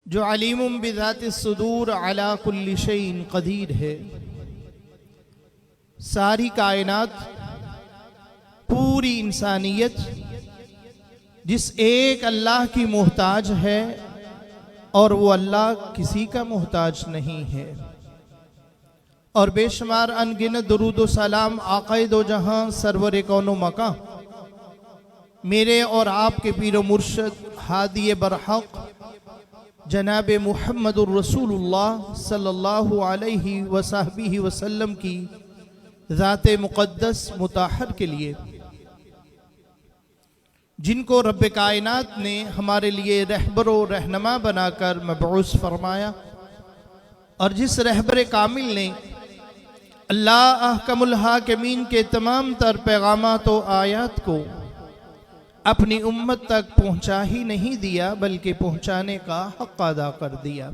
जो अलीमुम बिज़ातिस सुदूर अला कुल्ली शैइन क़दीर है। सारी कायनात, पूरी इंसानियत जिस एक अल्लाह की मोहताज है और वो अल्लाह किसी का मोहताज नहीं है। और बेशुमार अनगिनत दुरूद व सलाम आक़ाए दो जहां सरवर कौनो मका मेरे और आपके पीर व मुर्शद हादी बरहक़ जनाब मुहम्मदुर रसूलुल्लाह सल्लल्लाहु अलैहि वसहबिहि वसल्लम की ज़ाते मुक़द्दस मुताहर के लिए, जिनको रब्ब कायनात ने हमारे लिए रहबर व रहनमा बनाकर मबऊस फरमाया और जिस रहबर कामिल ने अल्लाह अहकमुल हाकिमीन के तमाम तर पैगामात व आयात को अपनी उम्मत तक पहुंचा ही नहीं दिया बल्कि पहुंचाने का हक़ अदा कर दिया।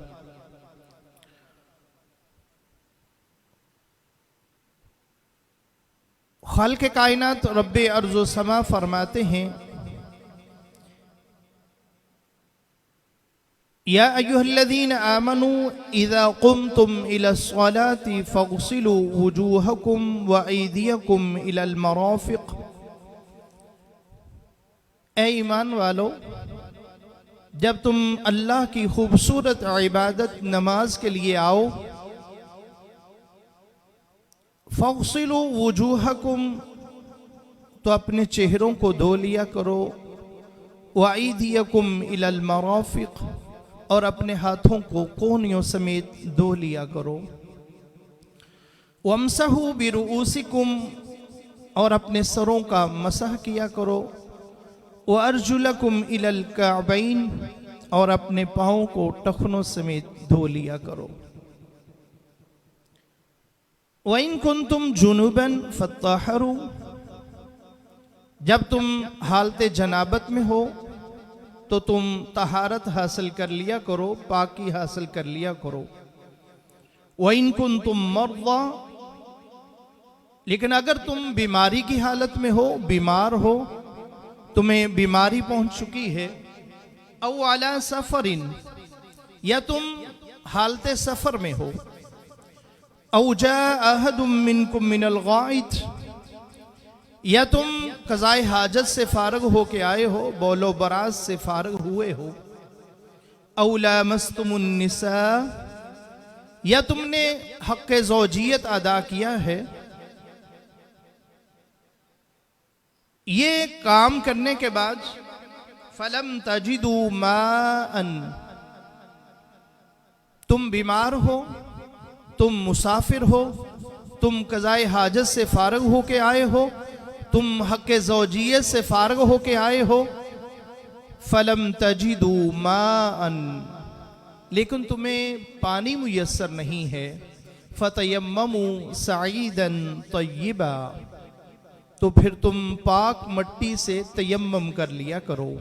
खालिक़ कायनात रब्बे अर्ज़ व समा फरमाते हैं, या अय्युहल्लज़ीना आमनू इज़ा क़ुमतुम इलस्सलाति फ़ग़सिलू वुजूहकुम व अयदियकुम इलल मराफ़िक़। ए ईमान वालो, जब तुम अल्लाह की खूबसूरत इबादत नमाज के लिए आओ, फ़ग़सिलू वुजूहकुम, तो अपने चेहरों को धो लिया करो, व अयदियकुम इलल मराफ़िक़, और अपने हाथों को कोहनियों समेत धो लिया करो। वमसहू बिरुऊसिकुम, और अपने सरों का मसह किया करो। व अर्जुलकुम इलल काबैन, और अपने पाँव को टखनों समेत धो लिया करो। व इन कुंतुम जुनुबन फत्ताहरू, जब तुम हालते जनाबत में हो तो तुम तहारत हासिल कर लिया करो, पाकी हासिल कर लिया करो। व इन कुंतुम मर्दा, लेकिन अगर तुम बीमारी की हालत में हो, बीमार हो, तुम्हें बीमारी पहुंच चुकी है, औ अला सफरिन, या तुम हालते सफर में हो, औ जा अहदुम मिनकुम मिनल गाइत, या तुम क़ज़ाए हाजत से फारग हो के आए हो, बौलो बराज से फारग हुए हो। औ लामस्तुमुन निसा, या तुमने हक़्क़े ज़ौजियत अदा किया है। ये काम करने के बाद फलम तजिदू माअन, तुम बीमार हो, तुम मुसाफिर हो, तुम क़ज़ाए हाजत से फारग हो के आए हो, तुम हक़्क़े ज़ौजियत से फारग हो के आए हो। फलम तजिदू माअन, लेकिन तुम्हें पानी मुयस्सर नहीं है। फ़तयम्ममू सईदन तय्यिबा, तो फिर तुम पाक मट्टी से तयम्मम कर लिया करो।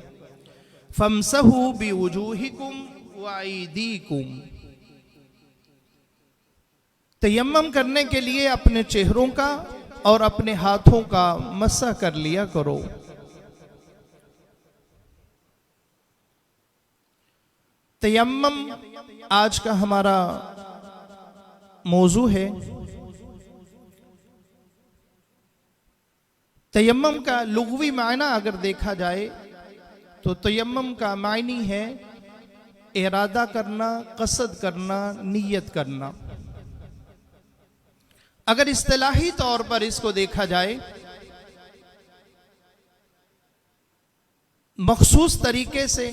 फमसहू बिवुजूहिकुम व अयदीकुम, तयम्मम करने के लिए अपने चेहरों का और अपने हाथों का मसा कर लिया करो। तयम्मम आज का हमारा मौजू है। तयम्मम का लुग़वी मायना अगर देखा जाए तो तयम्मम का मायनी है इरादा करना, कसद करना, नियत करना। अगर इस्तिलाही तौर पर इसको देखा जाए, मखसूस तरीके से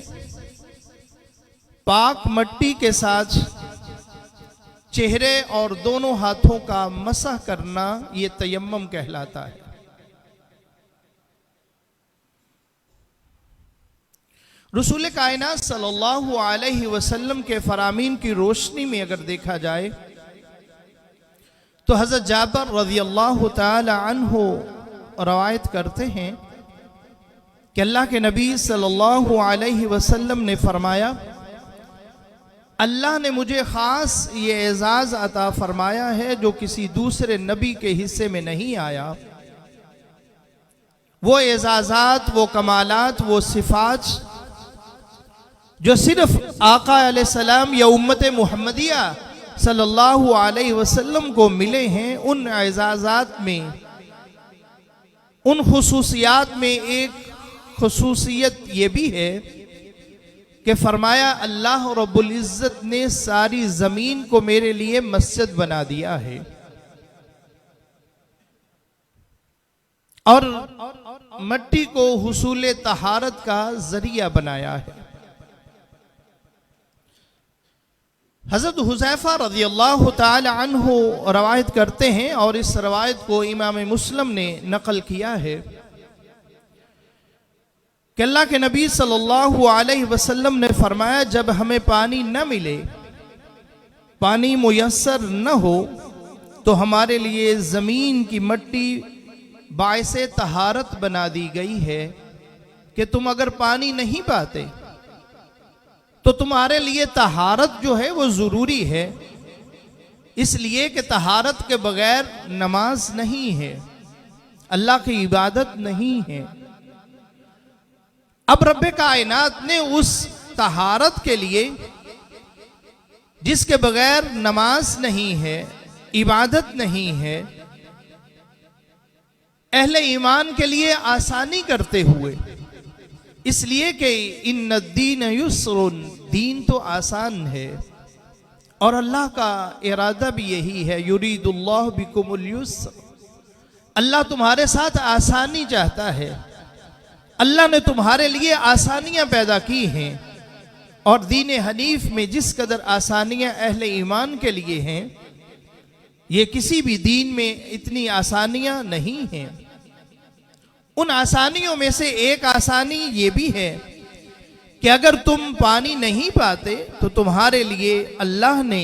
पाक मट्टी के साथ चेहरे और दोनों हाथों का मसह करना, ये तयम्मम कहलाता है। रसूल कायनात सल्लल्लाहु अलैहि वसल्लम के फरामीन की रोशनी में अगर देखा जाए तो हज़रत जाबर रज़ियल्लाहु ताला अन्हु रवायत करते हैं कि अल्लाह के नबी सल्लल्लाहु अलैहि वसल्लम ने फरमाया, अल्लाह ने मुझे ख़ास ये एजाज़ अता फरमाया है जो किसी दूसरे नबी के हिस्से में नहीं आया। वो एजाज़ात, वो कमालात, वो सिफ़ात जो सिर्फ आका अलैहिस्सलाम या उम्मत मुहम्मदिया सल्लल्लाहु अलैहि वसल्लम को मिले हैं, उन एजाज़ात में, उन खुसूसियात में एक खुसूसियत ये भी है कि फरमाया अल्लाह रब्बुल इज़्ज़त ने सारी ज़मीन को मेरे लिए मस्जिद बना दिया है और मट्टी को हुसूल तहारत का जरिया बनाया है। हज़रत हुज़ैफ़ा रज़ियल्लाहु ताला अन्हु रवायत करते हैं और इस रवायत को इमाम मुस्लिम ने नकल किया है कि अल्लाह के नबी सल्लल्लाहु अलैहि वसल्लम ने फरमाया, जब हमें पानी न मिले, पानी मुयस्सर न हो, तो हमारे लिए ज़मीन की मट्टी बाइसे तहारत बना दी गई है कि तुम अगर पानी नहीं पाते तो तुम्हारे लिए तहारत जो है वो ज़रूरी है, इसलिए कि तहारत के बगैर नमाज नहीं है, अल्लाह की इबादत नहीं है। अब रब्बे कायनात ने उस तहारत के लिए, जिसके बगैर नमाज नहीं है, इबादत नहीं है, अहले ईमान के लिए आसानी करते हुए, इसलिए कि इन्न दीन युस्रुन, दीन तो आसान है और अल्लाह का इरादा भी यही है, युरीदुल्लाहु बिकुमुल युस्र, अल्लाह तुम्हारे साथ आसानी चाहता है। अल्लाह ने तुम्हारे लिए आसानियां पैदा की हैं और दीन हनीफ में जिस कदर आसानियां अहले ईमान के लिए हैं, ये किसी भी दीन में इतनी आसानियां नहीं हैं। उन आसानियों में से एक आसानी ये भी है कि अगर तुम पानी नहीं पाते तो तुम्हारे लिए अल्लाह ने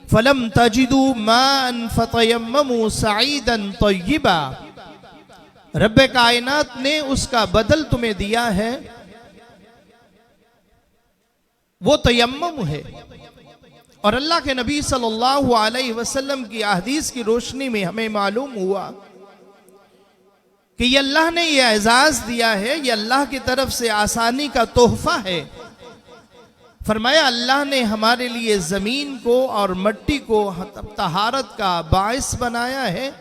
फलम तजिदू मान फतयम्ममू सईदन तय्यिबा, रब्बे कायनात ने उसका बदल तुम्हें दिया है, वो तयम्मुम है। और अल्लाह के नबी सल्लल्लाहु अलैहि वसल्लम की अहदीस की रोशनी में हमें मालूम हुआ कि ये अल्लाह ने ये एजाज दिया है, ये अल्लाह की तरफ से आसानी का तोहफा है। फरमाया अल्लाह ने हमारे लिए ज़मीन को और मट्टी को तहारत का बाइस बनाया है,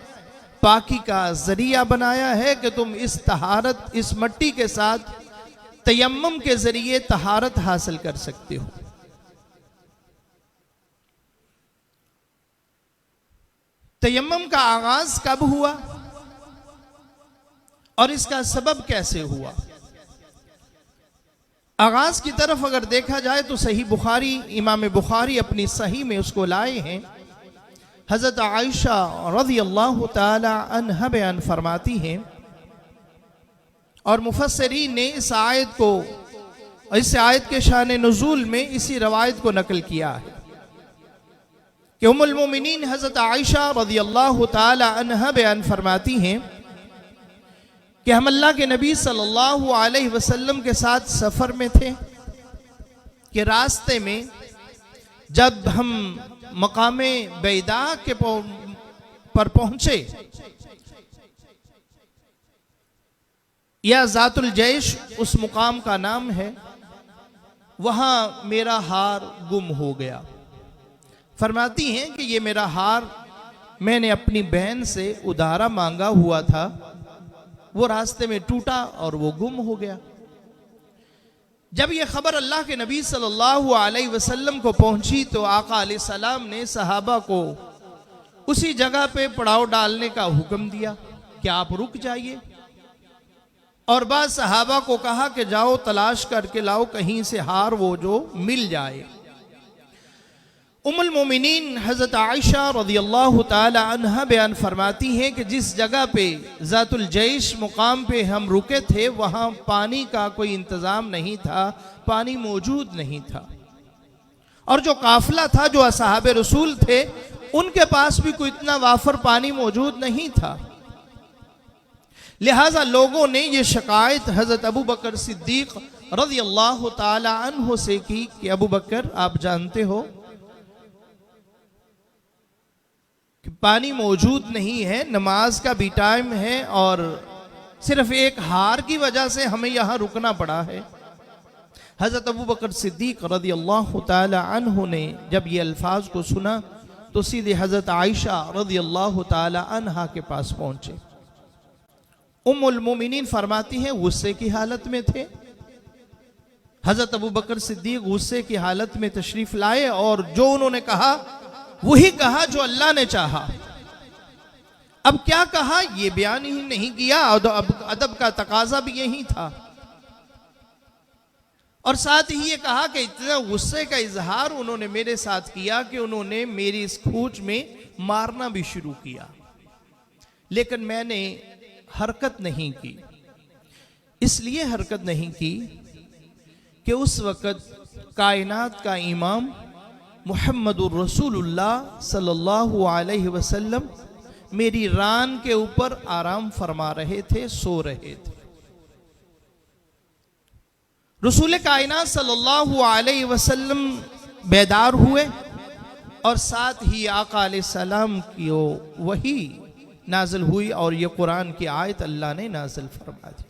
पाकी का जरिया बनाया है कि तुम इस तहारत, इस मट्टी के साथ तयम्मुम के जरिए तहारत हासिल कर सकते हो। तयम्मुम का आगाज कब हुआ और इसका सबब कैसे हुआ? आगाज की तरफ अगर देखा जाए तो सही बुखारी, इमाम बुखारी अपनी सही में उसको लाए हैं। हज़रत आयशा रज़ियल्लाहु ताला अन्हा बयान फरमाती हैं और मुफस्सिरीन ने इस आयत को, इस आयत के शान नुज़ूल में इसी रवायत को नकल किया है कि उम्मुल मोमिनीन हज़रत आयशा रज़ियल्लाहु ताला अन्हा बयान फरमाती हैं कि हम अल्लाह के नबी सल्लल्लाहु अलैहि वसल्लम के साथ सफ़र में थे कि रास्ते में जब हम मकामे बैदा के पर पहुंचे, या ज़ातुल जैश उस मुकाम का नाम है, वहां मेरा हार गुम हो गया। फरमाती हैं कि ये मेरा हार मैंने अपनी बहन से उधारा मांगा हुआ था, वो रास्ते में टूटा और वो गुम हो गया। जब ये खबर अल्लाह के नबी सल्लल्लाहु अलैहि वसल्लम को पहुंची तो आका अलैहिस्सलाम ने सहाबा को उसी जगह पे पड़ाव डालने का हुक्म दिया कि आप रुक जाइए, और बाद सहाबा को कहा कि जाओ तलाश करके लाओ कहीं से हार वो जो मिल जाए। उम्मुल मोमिनीन हज़रत आयशा रज़ियल्लाहु ताला अन्हा बयान फरमाती हैं कि जिस जगह पे ज़ातुल जैश मुकाम पे हम रुके थे वहाँ पानी का कोई इंतज़ाम नहीं था, पानी मौजूद नहीं था, और जो काफिला था, जो असहाबे रसूल थे, उनके पास भी कोई इतना वाफर पानी मौजूद नहीं था। लिहाजा लोगों ने ये शिकायत हज़रत अबू बकर सिद्दीक़ रज़ियल्लाहु ताला अन्हु से की कि अबू बकर, आप जानते हो कि पानी मौजूद नहीं है, नमाज का भी टाइम है और सिर्फ एक हार की वजह से हमें यहाँ रुकना पड़ा है। हज़रत अबू बकर सिद्दीक़ रज़ियल्लाहु ताला अन्हु ने जब ये अल्फाज को सुना तो सीधे हज़रत आयशा रज़ियल्लाहु ताला अन्हा के पास पहुंचे। उम्मुल मोमिनीन फरमाती हैं गुस्से की हालत में थे। हज़रत अबू बकर सिद्दीक़ गुस्से की हालत में तशरीफ़ लाए और जो उन्होंने कहा वही कहा जो अल्लाह ने चाहा। अब क्या कहा ये बयान ही नहीं किया, अदब का तकाजा भी यही था। और साथ ही ये कहा कि इतना गुस्से का इजहार उन्होंने मेरे साथ किया कि उन्होंने मेरी इस खूंच में मारना भी शुरू किया, लेकिन मैंने हरकत नहीं की। इसलिए हरकत नहीं की कि उस वक़्त कायनात का इमाम मुहम्मदुर रसूलुल्लाह सल्लल्लाहु अलैहि वसल्लम मेरी रान के ऊपर आराम फरमा रहे थे, सो रहे थे। रसूल कायनात सल्लल्लाहु अलैहि वसल्लम बेदार हुए और साथ ही आका अलैहिस्सलाम की वही नाजिल हुई और ये कुरान की आयत अल्लाह ने नाजिल फरमा दी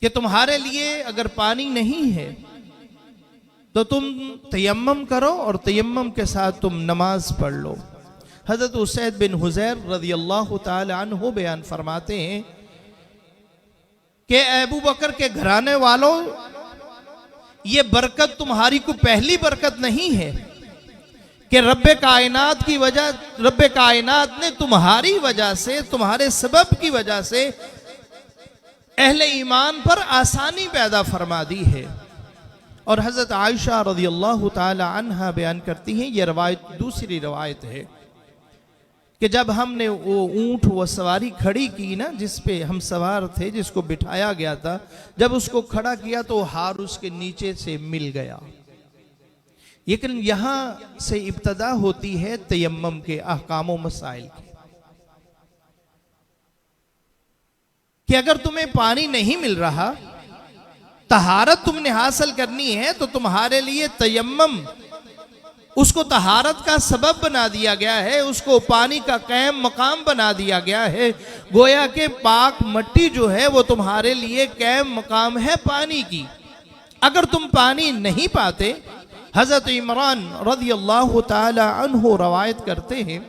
कि तुम्हारे लिए अगर पानी नहीं है तो तुम तयम्मम करो और तयम्मम के साथ तुम नमाज पढ़ लो। हज़रत उसैद बिन हुज़ैर रज़ियल्लाहु ताला अन्हु बयान फरमाते हैं कि अबू बकर के घराने वालों, ये बरकत तुम्हारी को पहली बरकत नहीं है कि रब्बे कायनात ने तुम्हारी वजह से, तुम्हारे सबब की वजह से अहले ईमान पर आसानी पैदा फरमा दी है। और हज़रत आयशा रज़ियल्लाहु ताला अन्हा बयान करती हैं, ये रवायत दूसरी रवायत है कि जब हमने वो ऊंट व सवारी खड़ी की ना, जिस पे हम सवार थे, जिसको बिठाया गया था, जब उसको खड़ा किया तो हार उसके नीचे से मिल गया। लेकिन यहां से इब्तदा होती है तयम्मम के अहकाम व मसाइल की कि अगर तुम्हें पानी नहीं मिल रहा, तहारत तुमने हासिल करनी है, तो तुम्हारे लिए तयम्मम उसको तहारत का सबब बना दिया गया है, उसको पानी का कायम मकाम बना दिया गया है। गोया के पाक मट्टी जो है वो तुम्हारे लिए कायम मकाम है पानी की। अगर तुम पानी नहीं पाते, हज़रत इमरान रज़ियल्लाहु ताला अन्हु रवायत करते हैं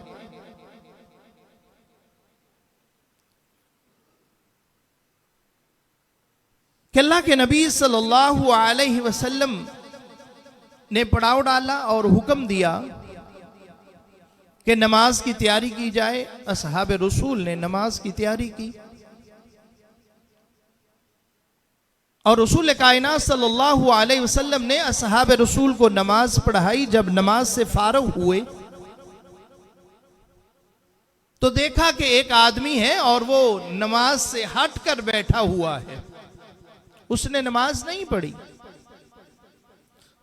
कि अल्लाह के नबी सल्लल्लाहु अलैहि वसल्लम ने पड़ाव डाला और हुक्म दिया कि नमाज की तैयारी की जाए। असहाब रसूल ने नमाज की तैयारी की और रसूल कायनात सल्लल्लाहु अलैहि वसल्लम ने असहाब रसूल को नमाज पढ़ाई। जब नमाज से फारग हुए तो देखा कि एक आदमी है और वो नमाज से हट कर बैठा हुआ है, उसने नमाज नहीं पढ़ी।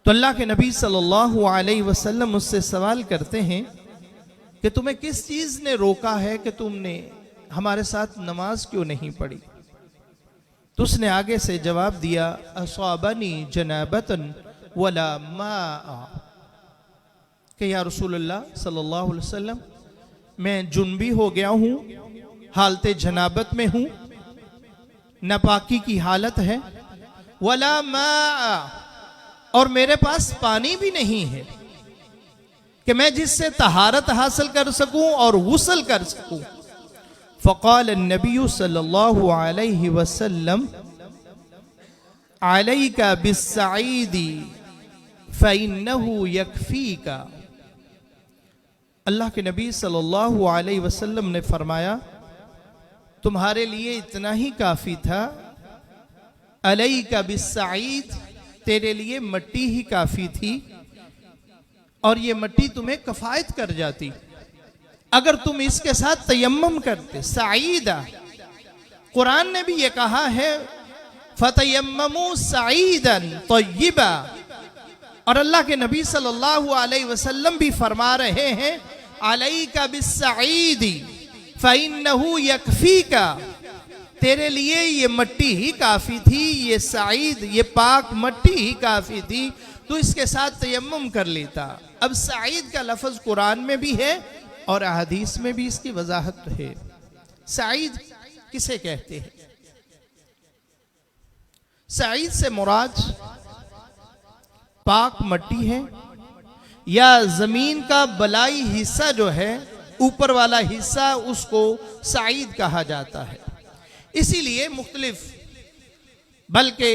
तो अल्लाह के नबी सल्लल्लाहु अलैहि वसल्लम उससे सवाल करते हैं कि तुम्हें किस चीज ने रोका है कि तुमने हमारे साथ नमाज क्यों नहीं पढ़ी? तो उसने आगे से जवाब दिया, अस्वाबनी जनाबतन वला मा, कि या रसूलुल्लाह सल्लल्लाहु अलैहि वसल्लम, मैं जुनबी हो गया हूं, हालते जनाबत में हूं, नापाकी की हालत है, वला मा, और मेरे पास पानी भी नहीं है कि मैं जिससे तहारत हासिल कर सकूं और गुस्ल कर सकूं। फ़क़ाल नबी सल्लल्लाहु अलैहि वसल्लम अलैका बिस्सईदी फ़इन्नहु यकफ़ीका। अल्लाह के नबी सल्लल्लाहु अलैहि वसल्लम ने फरमाया, तुम्हारे लिए इतना ही काफ़ी था, अलैका बिस्सईद, तेरे लिए मट्टी ही काफी थी और ये मट्टी तुम्हें कफायत कर जाती अगर तुम इसके साथ तयम्मम करते। सईदा, कुरान ने भी ये कहा है, फतयम्ममू सईदन तय्यिबा, और अल्लाह के नबी सल्लल्लाहु अलैहि वसल्लम भी फरमा रहे हैं, अलैका बिस्सईदी फ़इन्नहु यकफ़ीका, तेरे लिए ये मट्टी ही काफी थी, ये सईद, ये पाक मट्टी ही काफी थी, तो इसके साथ तयम्मुम कर लेता। अब सईद का लफ्ज कुरान में भी है और अहदीस में भी इसकी वजाहत है। सईद किसे कहते हैं? सईद से मुराद पाक मट्टी है या जमीन का बलाई हिस्सा जो है, ऊपर वाला हिस्सा, उसको सईद कहा जाता है। इसीलिए मुख्तलिफ, बल्कि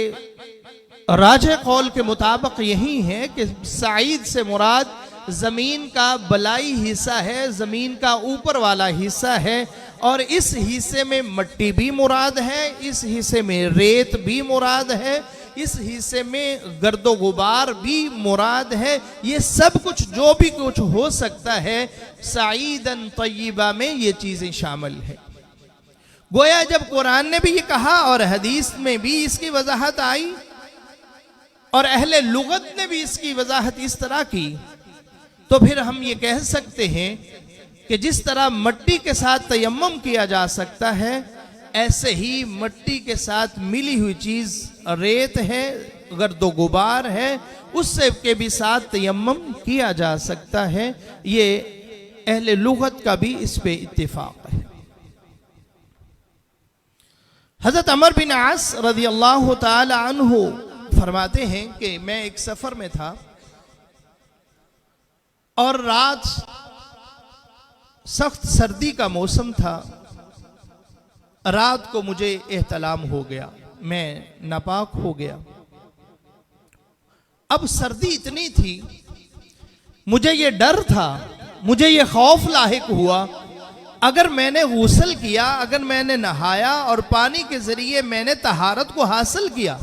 राजे कौल के मुताबिक यही है कि सईद से मुराद जमीन का बलाई हिस्सा है, जमीन का ऊपर वाला हिस्सा है, और इस हिस्से में मट्टी भी मुराद है, इस हिस्से में रेत भी मुराद है, इस हिस्से में गर्दो गुबार भी मुराद है। ये सब कुछ जो भी कुछ हो सकता है, सईदन तय्यबा में ये चीजें शामिल है। गोया जब कुरान ने भी ये कहा और हदीस में भी इसकी वजाहत आई और अहले लुगत ने भी इसकी वजाहत इस तरह की, तो फिर हम ये कह सकते हैं कि जिस तरह मट्टी के साथ तयम्मुम किया जा सकता है, ऐसे ही मट्टी के साथ मिली हुई चीज रेत है, गर्दो गुबार है, उससे के भी साथ तयम्मुम किया जा सकता है। ये अहले लुगत का भी इस पे इत्तिफाक है। हजरत अमर बिन आस रज़ी अल्लाह ताला अन्हु फरमाते हैं कि मैं एक सफर में था और रात सख्त सर्दी का मौसम था। रात को मुझे एहतलाम हो गया, मैं नापाक हो गया। अब सर्दी इतनी थी, मुझे ये डर था, मुझे ये खौफ लाहिक हुआ, अगर मैंने गुस्ल किया, अगर मैंने नहाया और पानी के जरिए मैंने तहारत को हासिल किया,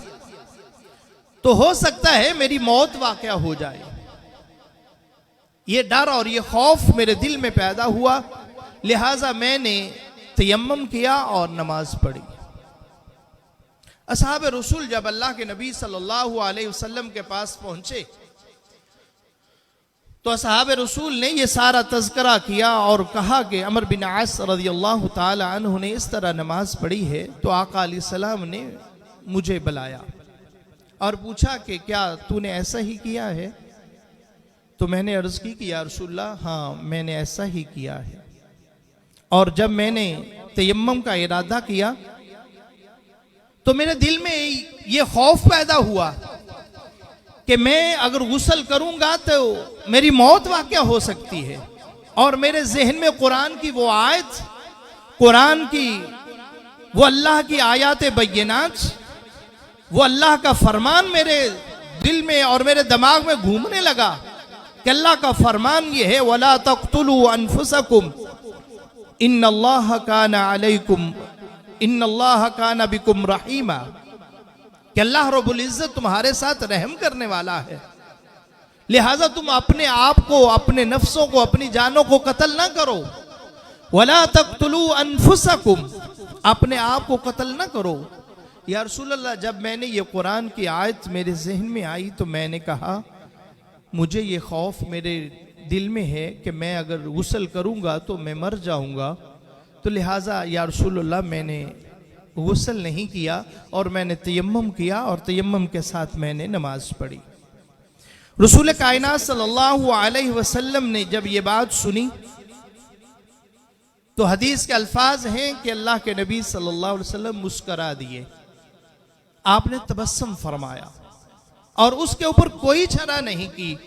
तो हो सकता है मेरी मौत वाक़या हो जाए। ये डर और ये खौफ मेरे दिल में पैदा हुआ, लिहाजा मैंने तयम्मुम किया और नमाज पढ़ी। असहाब रसूल जब अल्लाह के नबी सल्लल्लाहु अलैहि वसल्लम के पास पहुंचे तो असहाब रसूल ने ये सारा तज़किरा किया और कहा कि अमर बिन आस रज़ियल्लाहु ताला अन्हु ने इस तरह नमाज पढ़ी है। तो आका अलैहिस्सलाम ने मुझे बुलाया और पूछा कि क्या तूने ऐसा ही किया है? तो मैंने अर्ज की कि या रसूलल्लाह, हाँ मैंने ऐसा ही किया है। और जब मैंने तयम्मुम का इरादा किया तो मेरे दिल में ये खौफ पैदा हुआ कि मैं अगर गुस्ल करूंगा तो मेरी मौत वाक़या हो सकती है। और मेरे जहन में कुरान की वो आयत, कुरान की वो अल्लाह की आयात बय्यिनात, वो अल्लाह का फरमान मेरे दिल में और मेरे दिमाग में घूमने लगा कि अल्लाह का फरमान ये है, वला तक़्तुलू अनफुसकुम इन्नल्लाह काना अलैकुम इन्नल्लाह काना बिकुम रहीमा, कि अल्लाह रब्बुल इज्जत तुम्हारे साथ रहम करने वाला है, लिहाजा तुम अपने आप को, अपने नफ्सों को, अपनी जानों को कत्ल ना करो। वला तक़्तुलू अनफुसकुम, अपने आप को कत्ल ना करो। या रसूल अल्लाह, जब मैंने ये कुरान की आयत मेरे जहन में आई तो मैंने कहा मुझे ये खौफ मेरे दिल में है कि मैं अगर गुस्ल करूंगा तो मैं मर जाऊंगा, तो लिहाजा या रसूल अल्लाह मैंने गुस्ल नहीं किया और मैंने तयम्मुम किया और तयम्मुम के साथ मैंने नमाज पढ़ी। रसूल कायनात सल्लल्लाहु अलैहि वसल्लम ने जब ये बात सुनी तो हदीस के अल्फाज हैं कि अल्लाह के नबी सल्लल्लाहु अलैहि वसल्लम मुस्करा दिए, आपने तबस्सुम फरमाया और उसके ऊपर कोई छरा नहीं की।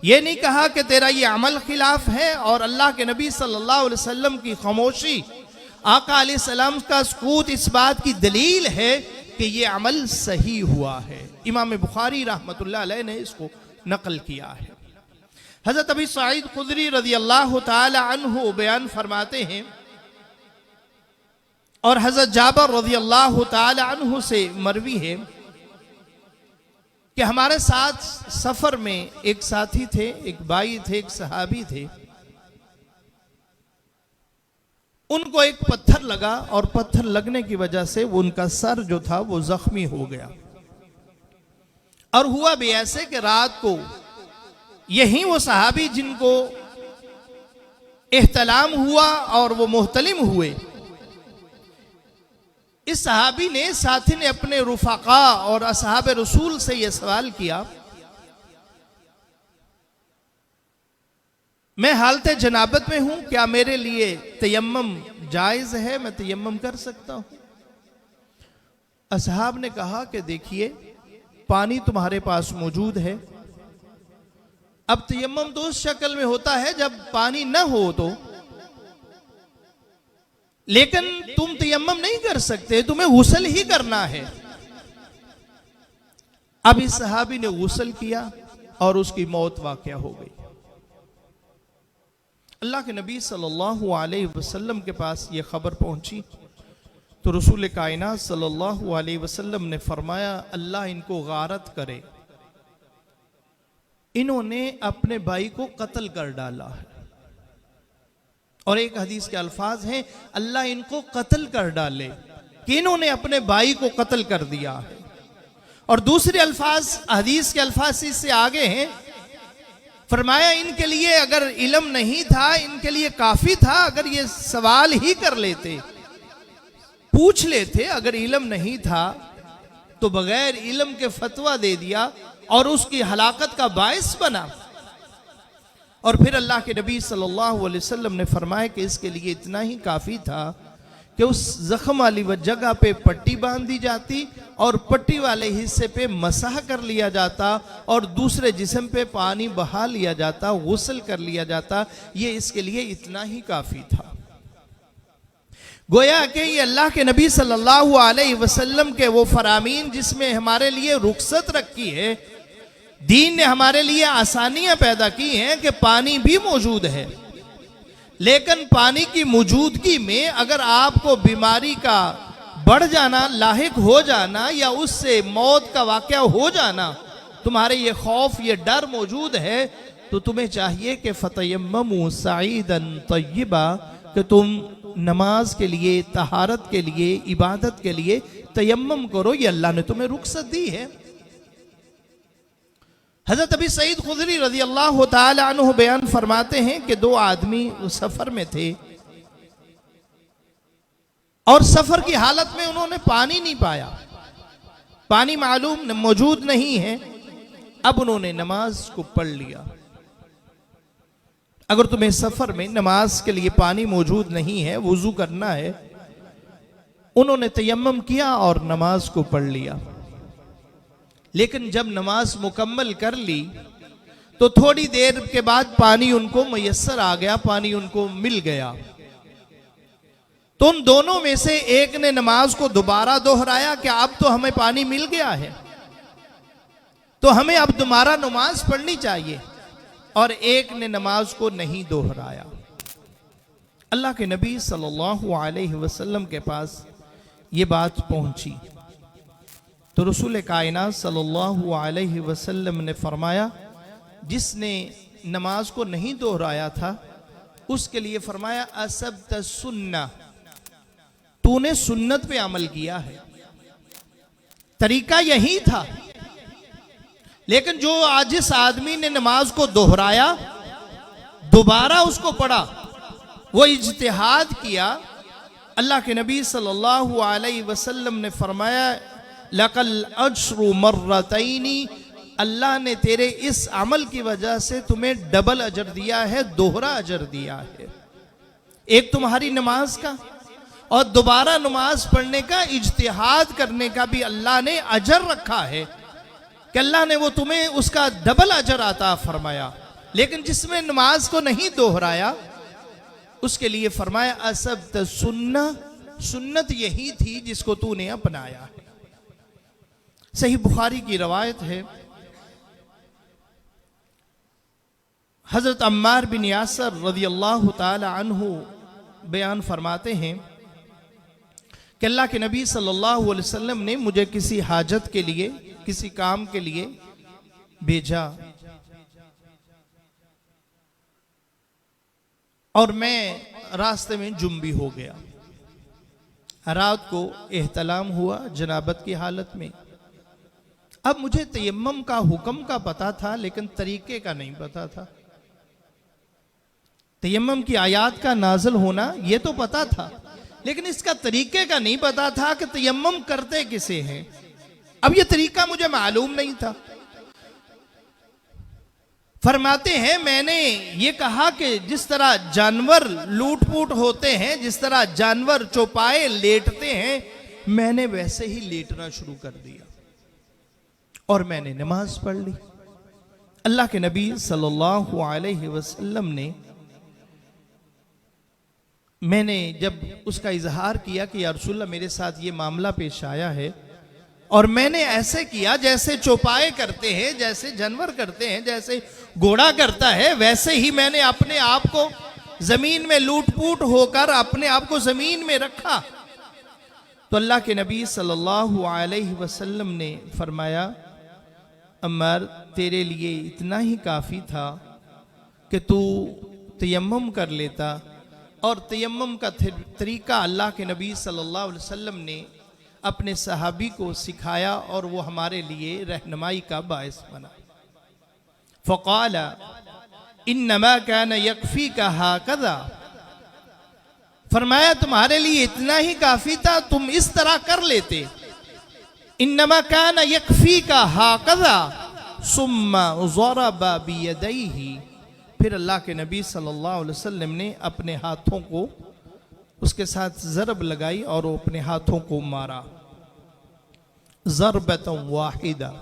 ये नहीं कहा कि तेरा ये अमल खिलाफ है, और अल्लाह के नबी सल्लल्लाहु अलैहि वसल्लम की खामोशी, आका अलैहिस्सलाम का सुकूत इस बात की दलील है कि ये अमल सही हुआ है। इमाम बुखारी रहमतुल्लाह अलैह ने इसको नकल किया है। हजरत अबी सईद खुदरी रज़ी अल्लाह ताला अन्हु बयान फरमाते हैं और हजरत जाबर रज़ी अल्लाह ताला अन्हु से मरवी है कि हमारे साथ सफर में एक साथी थे, एक भाई थे, एक सहाबी थे। उनको एक पत्थर लगा और पत्थर लगने की वजह से वो उनका सर जो था वो जख्मी हो गया। और हुआ भी ऐसे कि रात को यही वो सहाबी जिनको एहतलाम हुआ और वो मुहतलिम हुए, इस सहाबी ने, साथी ने अपने रुफाका और असहाब रसूल से यह सवाल किया, मैं हालत जनाबत में हूं, क्या मेरे लिए तयम्मुम जायज है, मैं तयम्मुम कर सकता हूं? असहाब ने कहा कि देखिए, पानी तुम्हारे पास मौजूद है, अब तयम्मुम तो उस शक्ल में होता है जब पानी न हो तो, लेकिन तुम तयम्मुम नहीं कर सकते, तुम्हें गुस्ल ही करना है। अब इस सहाबी ने गुस्ल किया और उसकी मौत वाक़या हो गई। अल्लाह के नबी सल्लल्लाहु अलैहि वसल्लम के पास ये खबर पहुंची तो रसूल कायनात सल्लल्लाहु अलैहि वसल्लम ने फरमाया, अल्लाह इनको गारत करे, इन्होंने अपने भाई को कत्ल कर डाला है। और एक हदीस के अल्फाज हैं, अल्लाह इनको कत्ल कर डाले, कि इन्होंने अपने भाई को कत्ल कर दिया है। और दूसरे अल्फाज, हदीस के अल्फाज इससे आगे हैं, फरमाया इनके लिए अगर इल्म नहीं था, इनके लिए काफी था अगर ये सवाल ही कर लेते, पूछ लेते। अगर इल्म नहीं था तो बगैर इल्म के फतवा दे दिया और उसकी हलाकत का बायस बना। और फिर अल्लाह के नबी सल्लल्लाहु अलैहि वसल्लम ने फरमाया कि इसके लिए इतना ही काफी था कि उस जख्म वाली जगह पे पट्टी बांध दी जाती और पट्टी वाले हिस्से पे मसाह कर लिया जाता और दूसरे जिस्म पे पानी बहा लिया जाता, गुस्ल कर लिया जाता। ये इसके लिए इतना ही काफी था। गोया कि ये अल्लाह के नबी सल्लल्लाहु अलैहि वसल्लम के वो फरामीन जिसमें हमारे लिए रुखसत रखी है, दीन ने हमारे लिए आसानियां पैदा की हैं कि पानी भी मौजूद है, लेकिन पानी की मौजूदगी में अगर आपको बीमारी का बढ़ जाना, लाहिक हो जाना या उससे मौत का वाक़या हो जाना, तुम्हारे ये खौफ, ये डर मौजूद है, तो तुम्हें चाहिए कि फतयम्ममू सईदन तय्यबा, कि तुम नमाज के लिए, तहारत के लिए, इबादत के लिए तयम्मम करो। ये अल्लाह ने तुम्हें रुखसत दी है। हजरत अबी सईद खुदरी रज़ी अल्लाह तआला अन्हु बयान फरमाते हैं कि दो आदमी सफर में थे और सफर की हालत में उन्होंने पानी नहीं पाया, पानी मालूम मौजूद नहीं है। अब उन्होंने नमाज को पढ़ लिया। अगर तुम्हें सफर में नमाज के लिए पानी मौजूद नहीं है, वुजू करना है, उन्होंने तयम्मुम किया और नमाज को पढ़ लिया। लेकिन जब नमाज मुकम्मल कर ली तो थोड़ी देर के बाद पानी उनको मुयस्सर आ गया, पानी उनको मिल गया। तो उन दोनों में से एक ने नमाज को दोबारा दोहराया कि अब तो हमें पानी मिल गया है, तो हमें अब दोबारा नमाज पढ़नी चाहिए, और एक ने नमाज को नहीं दोहराया। अल्लाह के नबी सल्लल्लाहु अलैहि वसल्लम के पास ये बात पहुंची तो रसूल कायनात सल्लल्लाहु अलैहि वसल्लम ने फरमाया, जिसने नमाज को नहीं दोहराया था उसके लिए फरमाया, असब्त सुन्ना, तूने सुन्नत पे अमल किया है, तरीका यही था। लेकिन जो आज जिस आदमी ने नमाज को दोहराया, दोबारा उसको पढ़ा, वो इज्तिहाद किया, अल्लाह के नबी सल्लल्लाहु अलैहि वसल्लम ने फरमाया, लकल अज्रु मर्रतैनी, अल्लाह ने तेरे इस अमल की वजह से तुम्हें डबल अजर दिया है, दोहरा अजर दिया है। एक तुम्हारी नमाज का और दोबारा नमाज पढ़ने का, इज्तिहाद करने का भी अल्लाह ने अजर रखा है कि अल्लाह ने वो तुम्हें उसका डबल अजर आता फरमाया। लेकिन जिसमें नमाज को नहीं दोहराया उसके लिए फरमाया, असब्त सुन्ना, सुन्नत यही थी जिसको तूने अपनाया है। सही बुखारी की रवायत है, हजरत अम्मार बिन यासर रज़ी अल्लाह ताला अन्हु बयान फरमाते हैं कि अल्लाह के नबी सल्लल्लाहु अलैहि वसल्लम ने मुझे किसी हाजत के लिए, किसी काम के लिए भेजा और मैं रास्ते में जुम्बी हो गया। रात को एहतलाम हुआ जनाबत की हालत में। अब मुझे तयम्मुम का हुक्म का पता था, लेकिन तरीके का नहीं पता था। तयम्मुम की आयात का नाज़िल होना ये तो पता था, लेकिन इसका तरीके का नहीं पता था कि तयम्मुम करते किसे हैं। अब ये तरीका मुझे मालूम नहीं था। फरमाते हैं, मैंने ये कहा कि जिस तरह जानवर लूट-पूट होते हैं, जिस तरह जानवर चौपाए लेटते हैं, मैंने वैसे ही लेटना शुरू कर दिया और मैंने नमाज पढ़ ली। अल्लाह के नबी सल्लल्लाहु अलैहि वसल्लम ने, मैंने जब उसका इजहार किया कि या रसूलल्लाह मेरे साथ ये मामला पेश आया है, और मैंने ऐसे किया जैसे चौपाए करते हैं, जैसे जानवर करते हैं, जैसे घोड़ा करता है, वैसे ही मैंने अपने आप को जमीन में लूटपूट होकर अपने आप को जमीन में रखा। तो अल्लाह के नबी सल्लल्लाहु अलैहि वसल्लम ने फरमाया, अम्मार तेरे लिए इतना ही काफ़ी था कि तू तयम्मुम कर लेता। और तयम्मुम का तरीका अल्लाह के नबी सल्लल्लाहु अलैहि वसल्लम ने अपने सहाबी को सिखाया और वो हमारे लिए रहनुमाई का बायस बना। फ़क़ाल इन्नमा कान यक्फ़ीका हाकज़ा, फरमाया तुम्हारे लिए इतना ही काफी था, तुम इस तरह कर लेते। इन्नमा कान यक्फ़ीका हाकज़ा सुम्मा ज़रबा बियदैहि, फिर अल्लाह के नबी सल्लल्लाहु अलैहि वसल्लम ने अपने हाथों को उसके साथ ज़रब लगाई और वो अपने हाथों को मारा। ज़रबतन वाहिदा,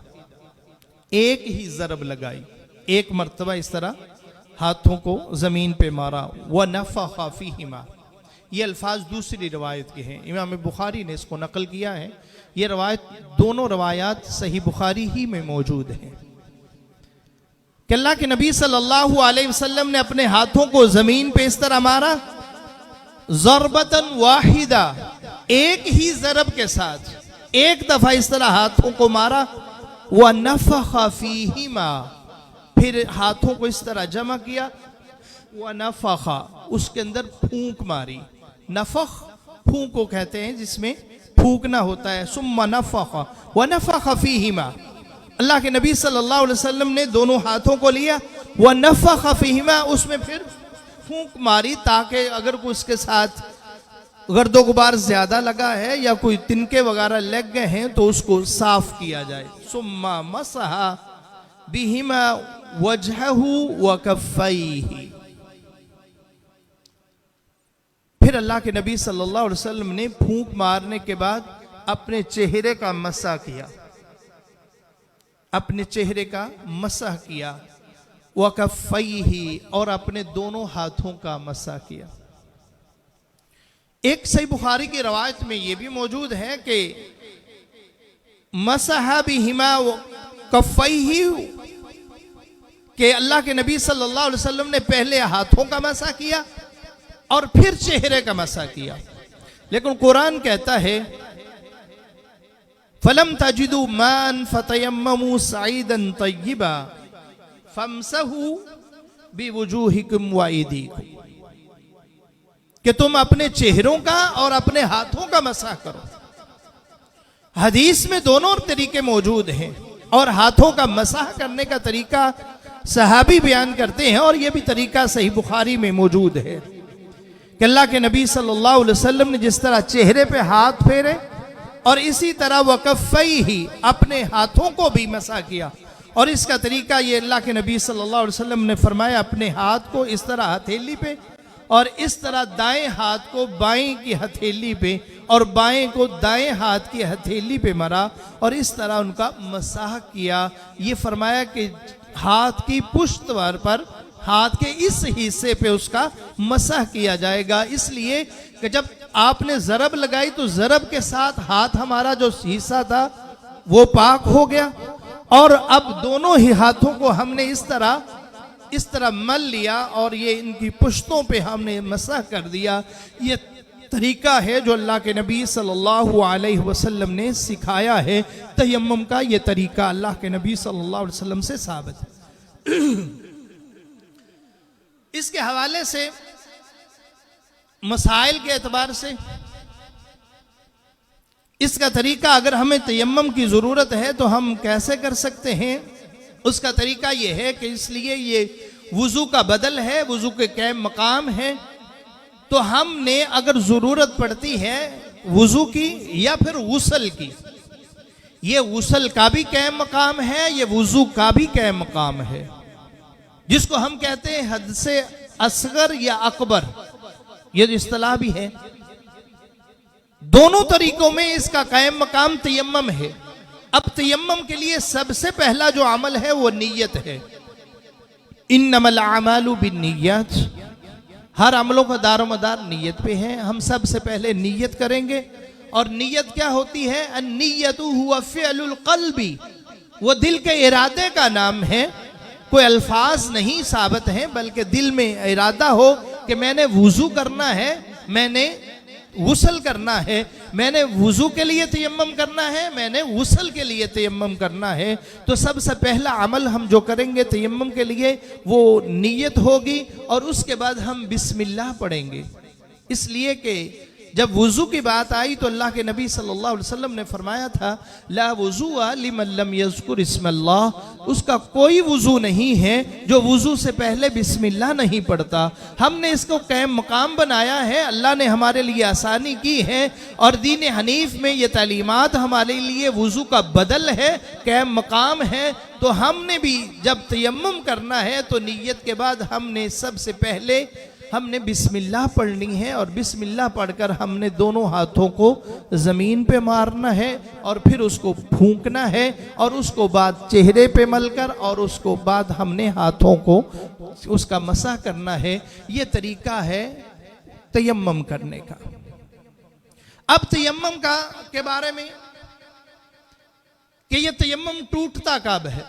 एक ही ज़रब लगाई, एक मर्तबा इस तरह हाथों को ज़मीन पे मारा। व नफ़ख़ फ़ीहिमा, ये अल्फाज दूसरी रवायत के हैं, इमाम बुखारी ने इसको नकल किया है। ये रवायत, दोनों रवायात सही बुखारी ही में मौजूद हैं कि अल्लाह के नबी सल्लल्लाहु अलैहि वसल्लम ने अपने हाथों को ज़मीन पे इस तरह मारा, ज़रबतन वाहिदा, एक ही ज़रब के साथ एक दफ़ा इस तरह हाथों को मारा। व नफ़ख़ फ़ीहिमा, फिर हाथों को इस तरह जमा किया। व नफ़ख़, उसके अंदर फूंक मारी। नफ़ख़ फूंक को कहते हैं जिसमें फूंकना होता है। सुम्मा नफ़ख़ व नफ़ख़ फ़ीहिमा, अल्लाह के नबी सल्लल्लाहु अलैहि वसल्लम ने दोनों हाथों को लिया। व नफ़ख़ फ़ीहिमा, उसमें फिर फूंक मारी ताकि अगर कोई उसके साथ गर्दो गुबार ज्यादा लगा है या कोई तिनके वगैरह लग गए हैं तो उसको साफ किया जाए। सुम्मा मसहा बिहिमा वजहहु व कफ़ैहि, फिर अल्लाह के नबी सल्लल्लाहु अलैहि वसल्लम ने फूंक मारने के बाद अपने चेहरे का मसा किया, अपने चेहरे का मसा किया। व कफ़ैहि, और अपने दोनों हाथों का मसा किया। एक सही बुखारी की रवायत में यह भी मौजूद है कि मसहा बिहिमा कफ़ैहि, कि अल्लाह के नबी सल्लल्लाहु अलैहि वसल्लम ने पहले हाथों का मसा किया और फिर चेहरे का मसा किया। लेकिन कुरान कहता है फलम तजिदु मान फतयम्ममु सईदन तय्यिबा फमसहु बिवुजूहिकुम व अयदीकुम, कि तुम अपने चेहरों का और अपने हाथों का मसा करो। हदीस में दोनों तरीके मौजूद हैं और हाथों का मसाह करने का तरीका सहाबी बयान करते हैं और यह भी तरीका सही बुखारी में मौजूद है कि अल्लाह के नबी सल्लल्लाहु अलैहि वसल्लम ने जिस तरह चेहरे पे हाथ फेरे और इसी तरह वकफ़ैहि, अपने हाथों को भी मसा किया। और इसका तरीका ये अल्लाह के नबी सल्लल्लाहु अलैहि वसल्लम ने फरमाया, अपने हाथ को इस तरह हथेली पे और इस तरह दाएं हाथ को बाएं की हथेली पे और बाएं को दाएं हाथ की हथेली पे मरा और इस तरह उनका मसाह किया। ये फरमाया कि हाथ की पुष्टवर पर, हाथ के इस हिस्से पे उसका मसाह किया जाएगा। इसलिए कि जब आपने ज़रब लगाई तो ज़रब के साथ हाथ हमारा जो हिस्सा था वो पाक हो गया और अब दोनों ही हाथों को हमने इस तरह मल लिया और ये इनकी पुश्तों पे हमने मसाह कर दिया। ये तरीका है जो अल्लाह के नबी सल्लल्लाहु अलैहि वसल्लम ने सिखाया है। तयम्मुम का ये तरीका अल्लाह के नबी सल्लल्लाहु अलैहि वसल्लम से साबित है। इसके हवाले से मसाइल के एतबार से इसका तरीका, अगर हमें तयम्मुम की ज़रूरत है तो हम कैसे कर सकते हैं, उसका तरीका यह है कि इसलिए ये वुज़ू का बदल है, वुज़ू के कैम मकाम है, तो हमने अगर ज़रूरत पड़ती है वुज़ू की या फिर गुस्ल की, ये गुस्ल का भी कैम मकाम है, ये वुज़ू का भी कैम मकाम है, जिसको हम कहते हैं हद से असगर या अकबर, ये जो इस्तिलाह भी है। दोनों तरीकों में इसका कायम मकाम तयम्मम है। अब तयम्मम के लिए सबसे पहला जो अमल है वो नीयत है। इन्नमल अमालु बिन्निय्यात, हर अमलों का दारोमदार नीयत पे है। हम सबसे पहले नीयत करेंगे। और नीयत क्या होती है? अन्नियतु हुवा फ़िअलुल क़ल्बी, वो दिल के इरादे का नाम है। कोई अल्फाज नहीं साबित है, बल्कि दिल में इरादा हो कि मैंने वुजू करना है, मैंने गुस्ल करना है, मैंने वुजू के लिए तयम्मम करना है, मैंने गुस्ल के लिए तयम्मम करना है। तो सबसे पहला अमल हम जो करेंगे तयम्मम के लिए वो नीयत होगी। और उसके बाद हम बिस्मिल्लाह पढ़ेंगे। इसलिए कि जब वुजू की बात आई तो अल्लाह के नबी सल्लल्लाहु अलैहि वसल्लम ने फरमाया था, ला वुज़ुअ लिमन लम यज़कुर इस्मल्लाह, उसका कोई वुजू नहीं है जो वुजू से पहले बिस्मिल्लाह नहीं पढ़ता। हमने इसको कायम मकाम बनाया है, अल्लाह ने हमारे लिए आसानी की है। और दीन हनीफ में ये तालीमात हमारे लिए वुजू का बदल है, कायम मकाम है। तो हमने भी जब तयम्मुम करना है तो नीयत के बाद हमने सबसे पहले हमने बिस्मिल्लाह पढ़नी है। और बिस्मिल्लाह पढ़कर हमने दोनों हाथों को ज़मीन पे मारना है और फिर उसको फूंकना है। और उसको बाद चेहरे पे मलकर और उसको बाद हमने हाथों को उसका मसा करना है। ये तरीका है तयम्मुम करने का। अब तयम्मुम के बारे में कि ये तयम्मुम टूटता कब है,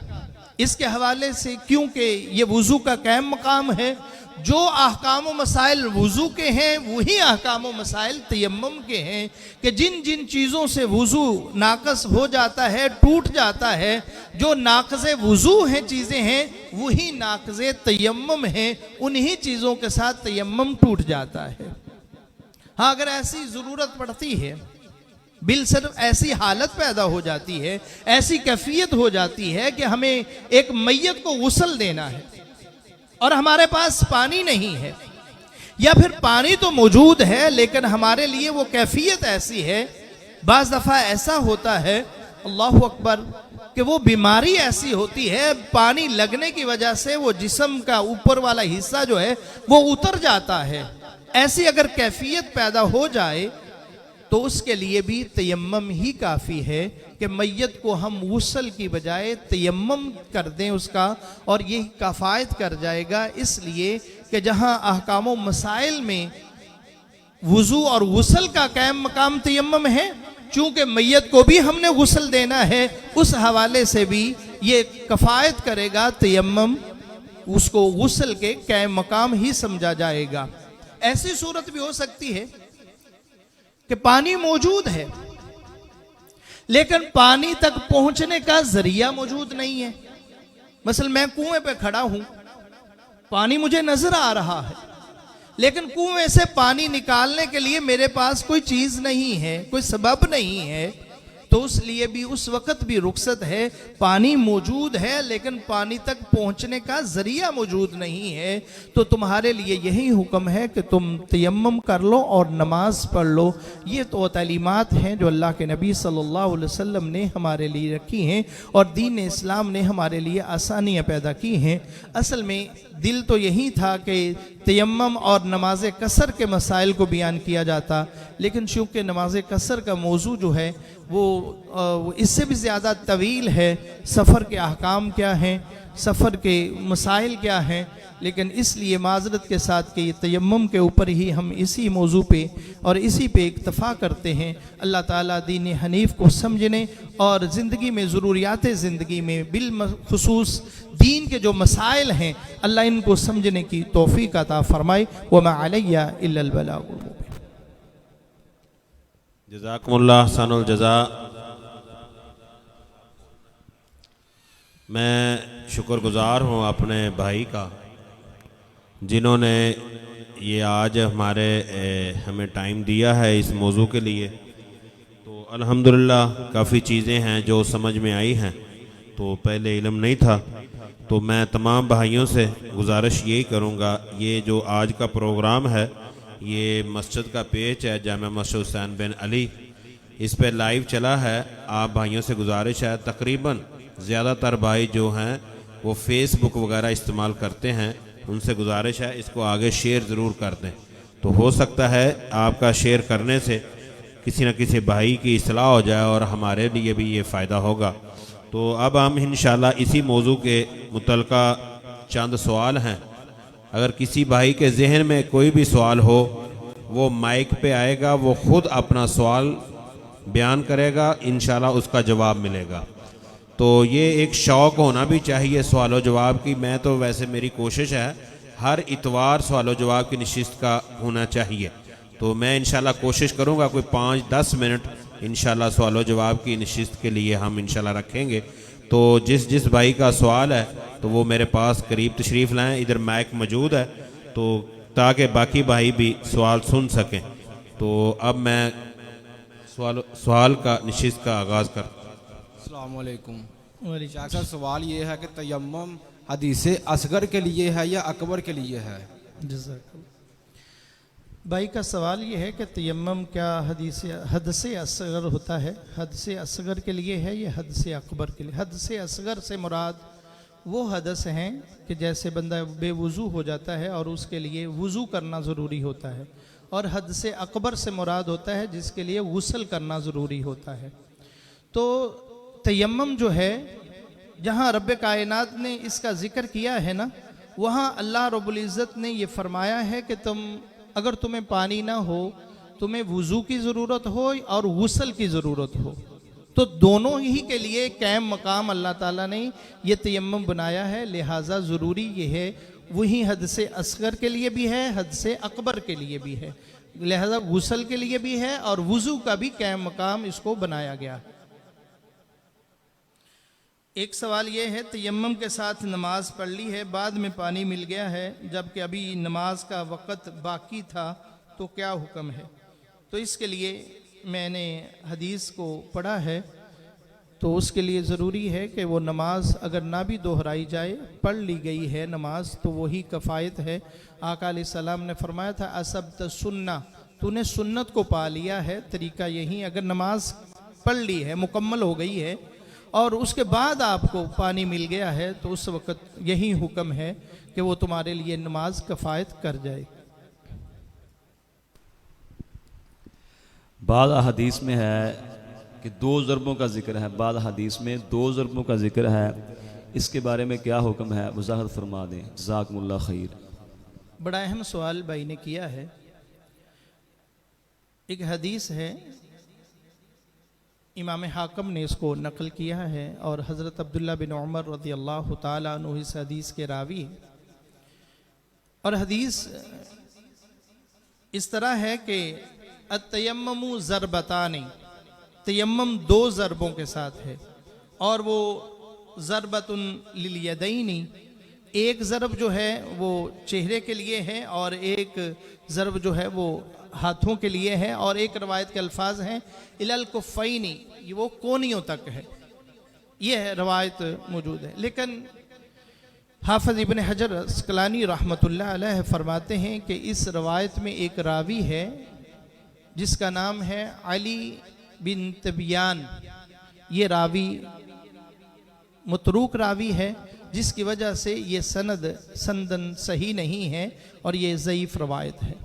इसके हवाले से, क्योंकि ये वुजू का कायम मकाम है। जो अहकाम व मसाइल वुजू के हैं वही अहकाम व मसाइल तयम्मुम के हैं। कि जिन जिन चीज़ों से वुजू नाकस हो जाता है, टूट जाता है, जो नाक़ज़े वुजू हैं चीज़ें हैं वही नाक़ज़े तयम्मुम हैं। उन्हीं चीज़ों के साथ तयम्मुम टूट जाता है। हाँ, अगर ऐसी ज़रूरत पड़ती है, बिल सिर्फ ऐसी हालत पैदा हो जाती है, ऐसी कैफियत हो जाती है कि हमें एक मैयत को गुस्ल देना है और हमारे पास पानी नहीं है, या फिर पानी तो मौजूद है लेकिन हमारे लिए वो कैफियत ऐसी है। बाज़ दफ़ा ऐसा होता है, अल्लाहु अकबर, कि वो बीमारी ऐसी होती है, पानी लगने की वजह से वो जिस्म का ऊपर वाला हिस्सा जो है वो उतर जाता है। ऐसी अगर कैफियत पैदा हो जाए तो उसके लिए भी तयम्मुम ही काफ़ी है कि मैयत को हम गुस्ल की बजाय तयम्मुम कर दें उसका, और यही कफ़ायत कर जाएगा। इसलिए कि जहाँ अहकाम व मसाइल में वुज़ू और गुस्ल का कायम मकाम तयम्मुम है, चूँकि मैयत को भी हमने गुस्ल देना है, उस हवाले से भी ये कफ़ायत करेगा तयम्मुम, उसको गुस्ल के कायम मकाम ही समझा जाएगा। ऐसी सूरत भी हो सकती है कि पानी मौजूद है लेकिन पानी तक पहुंचने का जरिया मौजूद नहीं है। मसलन मैं कुएं पे खड़ा हूं, पानी मुझे नजर आ रहा है लेकिन कुएं से पानी निकालने के लिए मेरे पास कोई चीज नहीं है, कोई सबब नहीं है। तो उसलिए भी उस वक़्त भी रुख्सत है, पानी मौजूद है लेकिन पानी तक पहुंचने का जरिया मौजूद नहीं है। तो तुम्हारे लिए यही हुक्म है कि तुम तयम्मुम कर लो और नमाज पढ़ लो। ये तो तालीमात हैं जो अल्लाह के नबी सल्लल्लाहु अलैहि वसल्लम ने हमारे लिए रखी हैं और दीन इस्लाम ने हमारे लिए आसानियाँ पैदा की हैं। असल में दिल तो यही था कि तयम्मुम और नमाज कसर के मसाइल को बयान किया जाता, लेकिन चूँकि नमाज कसर का मौजू जो है वो इससे भी ज़्यादा तवील है। सफ़र के अहकाम क्या हैं, सफ़र के मसाइल क्या हैं, लेकिन इसलिए माजरत के साथ कि ये तयम्मुम के ऊपर ही हम इसी मौजू पे और इसी पे इक्तफ़ा करते हैं। अल्लाह ताला दीन हनीफ को समझने और ज़िंदगी में ज़रूरियात ज़िंदगी में बिलखुसूस दीन के जो मसाइल हैं, अल्लाह इनको समझने की तौफ़ीक़ अता फ़रमाए। वमा अलैया इल्लल बलागुल मुबीन। जज़ाकुमुल्लाह अहसनुल जज़ा। मैं शुक्रगुज़ार हूँ अपने भाई का जिन्होंने ये आज हमें टाइम दिया है इस मौजू के लिए। तो अल्हम्दुलिल्लाह काफ़ी चीज़ें हैं जो समझ में आई हैं, तो पहले इल्म नहीं था। तो मैं तमाम भाइयों से गुजारिश यही करूँगा, ये जो आज का प्रोग्राम है ये मस्जिद का पेज है जामा मस्जिद हुसैन बिन अली, इस पर लाइव चला है। आप भाइयों से गुजारिश है, तकरीबन ज़्यादातर भाई जो हैं वो फेसबुक वगैरह इस्तेमाल करते हैं, उनसे गुजारिश है इसको आगे शेयर ज़रूर कर दें। तो हो सकता है आपका शेयर करने से किसी न किसी भाई की इस्लाह हो जाए और हमारे लिए भी ये फ़ायदा होगा। तो अब हम इंशाल्लाह इसी मौजू के मुतल्लिका चंद सवाल हैं। अगर किसी भाई के जहन में कोई भी सवाल हो वो माइक पे आएगा, वो ख़ुद अपना सवाल बयान करेगा, इंशाल्लाह उसका जवाब मिलेगा। तो ये एक शौक़ होना भी चाहिए सवाल जवाब की। मैं तो वैसे मेरी कोशिश है हर इतवार सवाल जवाब की नशिस्त का होना चाहिए। तो मैं इंशाल्लाह कोशिश करूँगा कोई 5-10 मिनट इंशाल्लाह सवाल जवाब की नशिस्त के लिए हम इंशाल्लाह रखेंगे। तो जिस भाई का सवाल है तो वो मेरे पास करीब तशरीफ़ लाएँ, इधर माइक मौजूद है, तो ताकि बाकी भाई भी सवाल सुन सकें। तो अब मैं सवाल का नशिस्त का आगाज़ कर। अस्सलाम वालेकुम। शाह साहब, सवाल ये है कि तयम्मुम हदीस असगर के लिए है या अकबर के लिए है? भाई का सवाल ये है कि तयम्मुम क्या हद से असगर होता है? हद से असगर के लिए है या हद से अकबर के लिए? हद से असगर से मुराद वो हदस हैं कि जैसे बंदा बेवुज़ू हो जाता है और उसके लिए वुज़ू करना ज़रूरी होता है, और हद से अकबर से मुराद होता है जिसके लिए गुस्ल करना ज़रूरी होता है। तो तयम्मुम जो है, जहाँ रब्बे कायनात ने इसका ज़िक्र किया है ना, वहाँ अल्लाह रब्बुल इज़्ज़त ने ये फरमाया है कि अगर तुम्हें पानी ना हो, तुम्हें वुज़ू की ज़रूरत हो और गुस्ल की ज़रूरत हो, तो दोनों ही के लिए कैम मकाम अल्लाह ताला ने ये तयम्मुम बनाया है। लिहाजा ज़रूरी ये है, वही हद से असगर के लिए भी है, हद से अकबर के लिए भी है, लिहाजा गुस्ल के लिए भी है और वुज़ू का भी कैम मकाम इसको बनाया गया है। एक सवाल ये है, तयम्मुम के साथ नमाज पढ़ ली है, बाद में पानी मिल गया है जबकि अभी नमाज का वक़्त बाकी था, तो क्या हुक्म है? तो इसके लिए मैंने हदीस को पढ़ा है, तो उसके लिए ज़रूरी है कि वो नमाज अगर ना भी दोहराई जाए, पढ़ ली गई है नमाज, तो वही कफ़ायत है। आका अलैहिस्सलाम ने फरमाया था, असब्त सुन्ना, तूने सुन्नत को पा लिया है। तरीका यही, अगर नमाज पढ़ ली है, मुकम्मल हो गई है और उसके बाद आपको पानी मिल गया है, तो उस वक़्त यही हुक्म है कि वो तुम्हारे लिए नमाज कफ़ायत कर जाए। बाद हदीस में है कि 2 ज़रबों का जिक्र है, बाद हदीस में 2 ज़रबों का जिक्र है, इसके बारे में क्या हुक्म है, वज़ाहत फरमा दें, जज़ाकुमुल्लाह खैर। बड़ा अहम सवाल भाई ने किया है। एक हदीस है, इमाम हाकम ने इसको नकल किया है और हज़रत अब्दुल्ला बिन उमर रज़ियल्लाहु ताला अन्हु इस हदीस के रावी हैं। और हदीस इस तरह है कि अत्तयम्ममु ज़रबतानी, तयम्मम 2 ज़रबों के साथ है, और वो ज़रबतुन लिल यदैनी, एक ज़रब जो है वो चेहरे के लिए है और एक ज़रब जो है वो हाथों के लिए है, और एक रवायत के अल्फाज हैं इलल कुफ़ैनी, ये वो कोनियों तक है, ये है रवायत मौजूद है। लेकिन हाफ़िज़ इब्न हजर अस्क़लानी रहमतुल्लाह अलैह फरमाते हैं कि इस रवायत में एक रावी है जिसका नाम है अली बिन तबियान। ये रावी मतरूक रावी है, जिसकी वजह से ये संदन सही नहीं है और ये ज़ईफ़ रवायत है।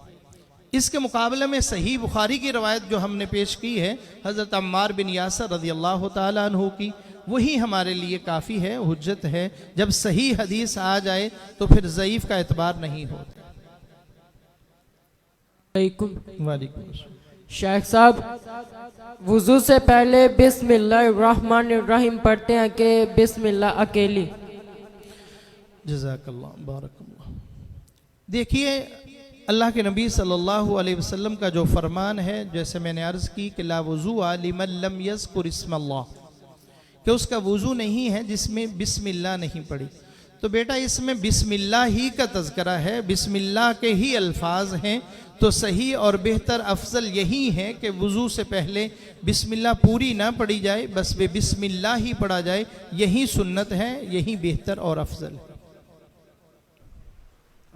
इसके मुकाबले में सही बुखारी की रवायत जो हमने पेश की है हज़रत अम्मार बिन यासर रज़ियल्लाहु ताला अन्हु की, वही हमारे लिए काफ़ी है, हुज्जत है। जब सही हदीस आ जाए तो फिर ज़ईफ़ का एतबार नहीं होता। वालेकुम। शेख साहब, वुज़ू से पहले बिस्मिल्लाहिर्रहमानिर्रहीम पढ़ते हैं कि बिस्मिल्लाह अकेली? जज़ाकल्लाह बारकल्लाह। देखिए, अल्लाह के नबी सल्लल्लाहु अलैहि वसल्लम का जो फरमान है, जैसे मैंने अर्ज़ की कि ला वुज़ूअ लिमन लम यज़कुर इस्मल्लाह, कि उसका वुज़ू नहीं है जिसमें बिस्मिल्लाह नहीं पढ़ी। तो बेटा, इसमें बिस्मिल्लाह ही का तज़किरा है, बिस्मिल्लाह के ही अल्फाज हैं, तो सही और बेहतर अफजल यही है कि वुज़ू से पहले बिस्मिल्लाह पूरी ना पढ़ी जाए, बस वे बिस्मिल्लाह ही पढ़ा जाए, यही सुन्नत है, यही बेहतर और अफजल है।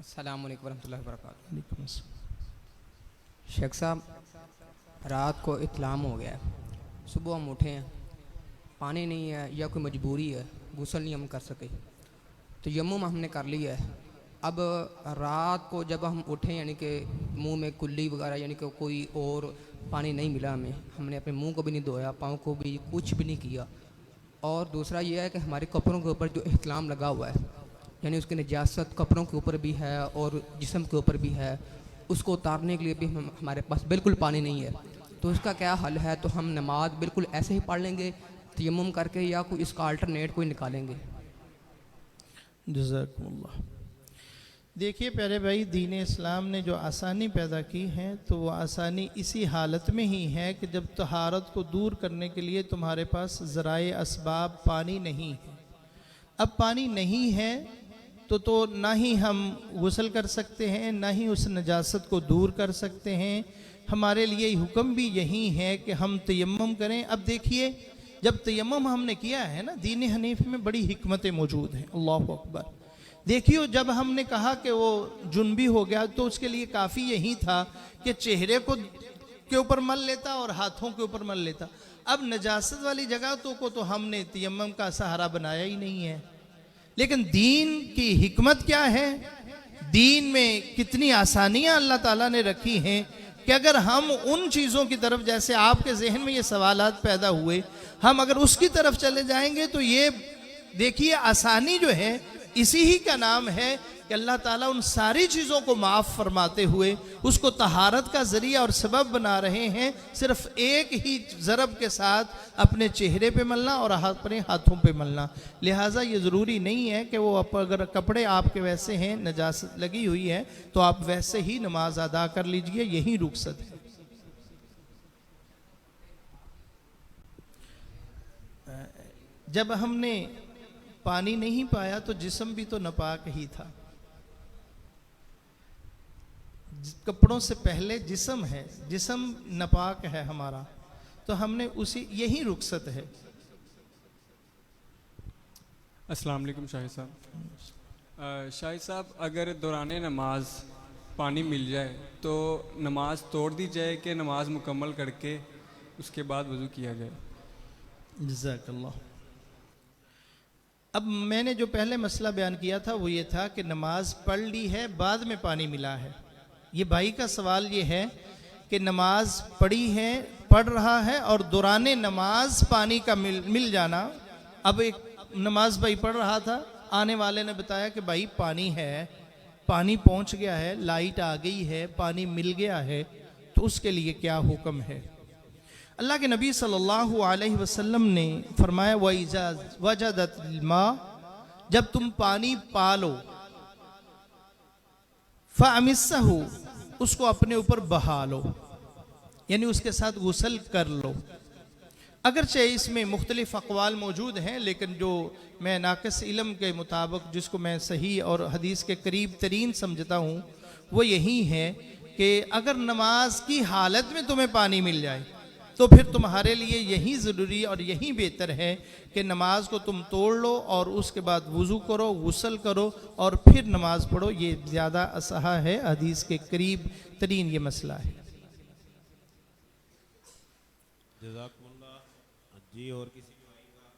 अस्सलामु अलैकुम वरहमतुल्लाहि वबरकातुहू। शेख साहब, रात को इत्लाम हो गया है, सुबह हम उठे हैं, पानी नहीं है या कोई मजबूरी है, गुस्ल नहीं हम कर सके, तो यम्मुम हमने कर लिया है। अब रात को जब हम उठें, यानी कि मुंह में कुल्ली वगैरह यानी कि कोई और पानी नहीं मिला हमें, हमने अपने मुंह को भी नहीं धोया, पाँव को भी, कुछ भी नहीं किया। और दूसरा ये है कि हमारे कपड़ों के ऊपर जो इहतलाम लगा हुआ है, यानी उसकी नजासत कपड़ों के ऊपर भी है और जिस्म के ऊपर भी है, उसको उतारने के लिए भी हमारे पास बिल्कुल पानी नहीं है। तो इसका क्या हल है? तो हम नमाज बिल्कुल ऐसे ही पढ़ लेंगे तयम्मुम करके, या कोई इसका अल्टरनेट कोई निकालेंगे? जज़ाकुमुल्लाह। देखिए प्यारे भाई, दीन इस्लाम ने जो आसानी पैदा की है तो वो आसानी इसी हालत में ही है कि जब तहारत को दूर करने के लिए तुम्हारे पास ज़राए असबाब पानी नहीं है। अब पानी नहीं है तो ना ही हम गुस्ल कर सकते हैं, ना ही उस नजासत को दूर कर सकते हैं। हमारे लिए हुक्म भी यही है कि हम तयम्मुम करें। अब देखिए, जब तयम्मुम हमने किया है ना, दीन हनीफ में बड़ी हिकमतें मौजूद हैं। अल्लाहु अकबर। देखियो, जब हमने कहा कि वो जुनबी हो गया तो उसके लिए काफ़ी यही था कि चेहरे को के ऊपर मल लेता और हाथों के ऊपर मल लेता। अब नजासत वाली जगह को तो हमने तयम्मुम का सहारा बनाया ही नहीं है। लेकिन दीन की हिकमत क्या है, दीन में कितनी आसानियां अल्लाह ताला ने रखी हैं कि अगर हम उन चीज़ों की तरफ, जैसे आपके जहन में ये सवालात पैदा हुए, हम अगर उसकी तरफ चले जाएंगे तो ये देखिए, आसानी जो है इसी ही का नाम है कि अल्लाह ताला उन सारी चीज़ों को माफ़ फरमाते हुए उसको तहारत का ज़रिया और सबब बना रहे हैं, सिर्फ एक ही ज़रब के साथ अपने चेहरे पे मलना और अपने हाथों पे मलना। लिहाजा ये ज़रूरी नहीं है कि वो अगर कपड़े आपके वैसे हैं, नजासत लगी हुई है, तो आप वैसे ही नमाज अदा कर लीजिए, यही रुखसत है। जब हमने पानी नहीं पाया तो जिस्म भी तो नापाक ही था। कपड़ों से पहले जिस्म है, जिस्म नापाक है हमारा, तो हमने उसी, यही रुखसत है। अस्सलाम वालेकुम शाहिद साहब। शाहिद साहब, अगर दौरान नमाज पानी मिल जाए तो नमाज तोड़ दी जाए कि नमाज मुकम्मल करके उसके बाद वज़ू किया जाए? जज़ाकल्लाह। अब मैंने जो पहले मसला बयान किया था वो ये था कि नमाज पढ़ ली है, बाद में पानी मिला है। ये भाई का सवाल ये है कि नमाज पढ़ी है, पढ़ रहा है और दौरान नमाज पानी का मिल जाना। अब एक नमाज भाई पढ़ रहा था, आने वाले ने बताया कि भाई पानी है, पानी पहुंच गया है, लाइट आ गई है, पानी मिल गया है, तो उसके लिए क्या हुक्म है? अल्लाह के नबी सल्लल्लाहु अलैहि वसल्लम ने फरमाया, वजदत मा, जब तुम पानी पालो, फ़अमिस्सहु, उसको अपने ऊपर बहा लो, यानी उसके साथ गुस्ल कर लो। अगरचे इसमें मुख्तलिफ अक़वाल मौजूद हैं, लेकिन जो मैं नाक़िस इल्म के मुताबिक, जिसको मैं सही और हदीस के करीब तरीन समझता हूँ, वो यही है कि अगर नमाज की हालत में तुम्हें पानी मिल जाए तो फिर तुम्हारे लिए यही ज़रूरी और यही बेहतर है कि नमाज को तुम तोड़ लो और उसके बाद वुज़ू करो, गुस्ल करो और फिर नमाज पढ़ो। ये ज़्यादा असहा है, हदीस के करीब तरीन ये मसला है। जज़ाकुमुल्लाह जी। और किसी भाई का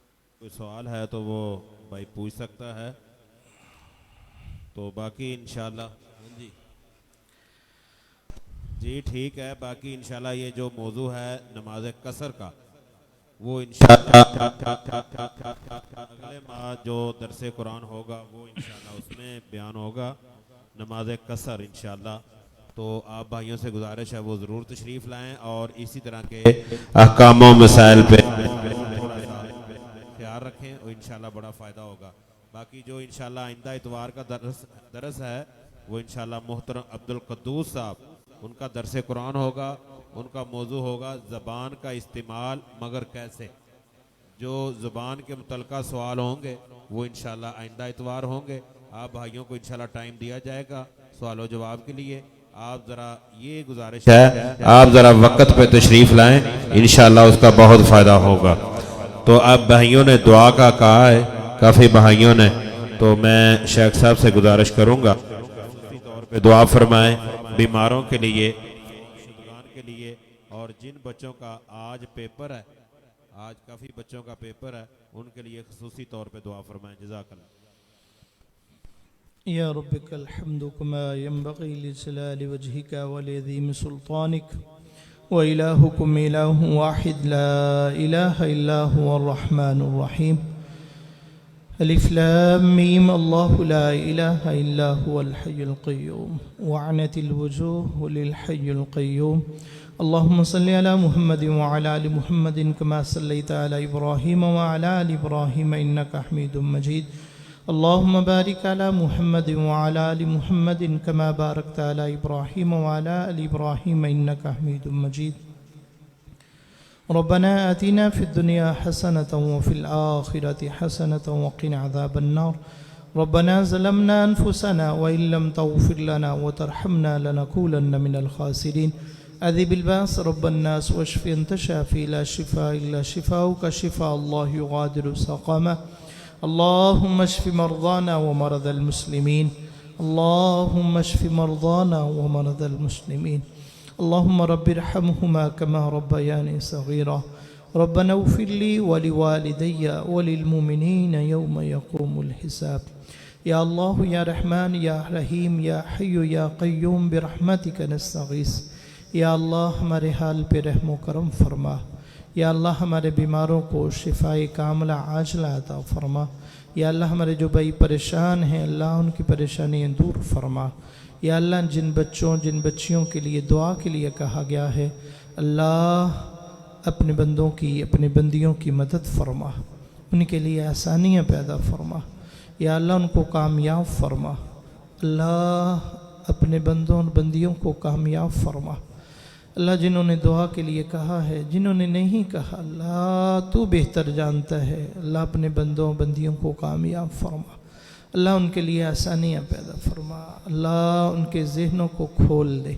कोई सवाल है तो वो भाई पूछ सकता है, तो बाकी इंशाल्लाह जी ठीक है। बाकी इंशाल्लाह ये जो मौजू है नमाज कसर का, वो इंशाल्लाह अगले माह जो दरसे कुरान होगा वो इंशाल्लाह उसमें बयान होगा, नमाज कसर इंशाल्लाह। तो आप भाइयों से गुजारिश है वो ज़रूर तशरीफ़ लाएं और इसी तरह के अहकाम व मसाइल पे ख्याल रखें और इंशाल्लाह बड़ा फ़ायदा होगा। बाकी जो इंशाल्लाह आइंदा इतवार का दरस है वो इंशाल्लाह मोहतरम अब्दुल कद्दूस साहब, उनका दरसे कुरान होगा, उनका मौजू होगा ज़बान का इस्तेमाल मगर कैसे। जो ज़बान के मुतल्लिक़ सवाल होंगे वो इंशाल्लाह आइंदा इतवार होंगे। आप भाइयों को इंशाल्लाह टाइम दिया जाएगा सवाल जवाब के लिए। आप ज़रा ये गुजारिश है, आप ज़रा वक्त पे तशरीफ़ लाएं, इंशाल्लाह उसका बहुत फ़ायदा होगा। तो आप भाइयों ने दुआ का कहा है, काफ़ी भाइयों ने, तो मैं शेख साहब से गुजारिश करूँगा तौर पे दुआ फरमाएं बीमारों के लिए, शुदगान के लिए, और जिन बच्चों का आज पेपर है, आज काफ़ी बच्चों का पेपर है, उनके लिए खुसूसी तौर पे दुआ फरमाएं। जज़ाकल्लाह। या रब्बिकल हम्दु कमा यंबग़ी लिजलालि वजहिका व लिअज़ीम सुल्तानिक व इलाहुकुम इलाहुन वाहिद ला इलाहा इल्ला हुवल रहमानुर रहीम। अलिफ लाम मीम अल्लाहु ला इलाहा इल्ला हुवल हय्युल क़य्यूम व अनतिल वजूह लिल हय्युल क़य्यूम। अल्लाहुम्मा सल्लि अला मुहम्मद व अला आलि मुहम्मद कमा सल्लैता अला इब्राहीम व अला आलि इब्राहीम इन्नका हमीदुम मजीद। अल्लाहुम्मा बारिक अला मुहम्मद व अला आलि मुहम्मद कमा बारकता अला इब्राहीम व अला आलि इब्राहीम इन्नका हमीदुम मजीद। रब्बना आतिना फिद दुनिया हसनतन व फिल आखिरति हसनतन व क़िना अज़ाबन्नार। रब्बना ज़लमना अनफुसना व इल्लम तग़फ़िर लना व तरहमना लनकूनन्न मिनल ख़ासिरीन। अज़िबिल बास रब्बन्नास वश्फ़ि अंत शाफ़ी ला शिफ़ा इल्ला शिफ़ाउका शिफ़ा अल्लाह युग़ादिरु सक़मा। अल्लाहुम्मा अश्फ़ि मरज़ाना व मरज़ल मुस्लिमीन। अल्लाहुम्मा अश्फ़ि मरज़ाना व मरज़ल मुस्लिमीन। अल्लाहुम्मा रब्बिरहमहुमा कमा रब्बयानी सग़ीरा। रब्बना इग़फ़िर ली व लिवालिदैया व लिलमुमिनीन यौम यक़ूमुल हिसाब। या अल्लाह या रहमान या रहीम या हय्यु या क़य्यूम बिरहमतिका नस्तग़ीस। या अल्लाह हमारे हाल पे रहम करम फरमा। या अल्लाह हमारे बीमारों को शिफ़ाए कामिला आजिला अता फरमा। या अल्लाह हमारे जो भाई परेशान हैं अल्लाह उनकी परेशानियाँ दूर फरमा। या अल्लाह जिन बच्चों जिन बच्चियों के लिए दुआ के लिए कहा गया है अल्लाह अपने बंदों की अपने बंदियों की मदद फरमा, उनके लिए आसानियाँ पैदा फरमा। या अल्लाह उनको कामयाब फरमा। अल्लाह अपने बंदों बंदियों को कामयाब फरमा। अल्लाह जिन्होंने दुआ के लिए कहा है जिन्होंने नहीं कहा अल्लाह तू बेहतर जानता है। अल्लाह अपने बंदों बंदियों को कामयाब फरमा। अल्लाह उनके लिए आसानियाँ पैदा फरमा। अल्लाह उनके ज़हनों को खोल दे।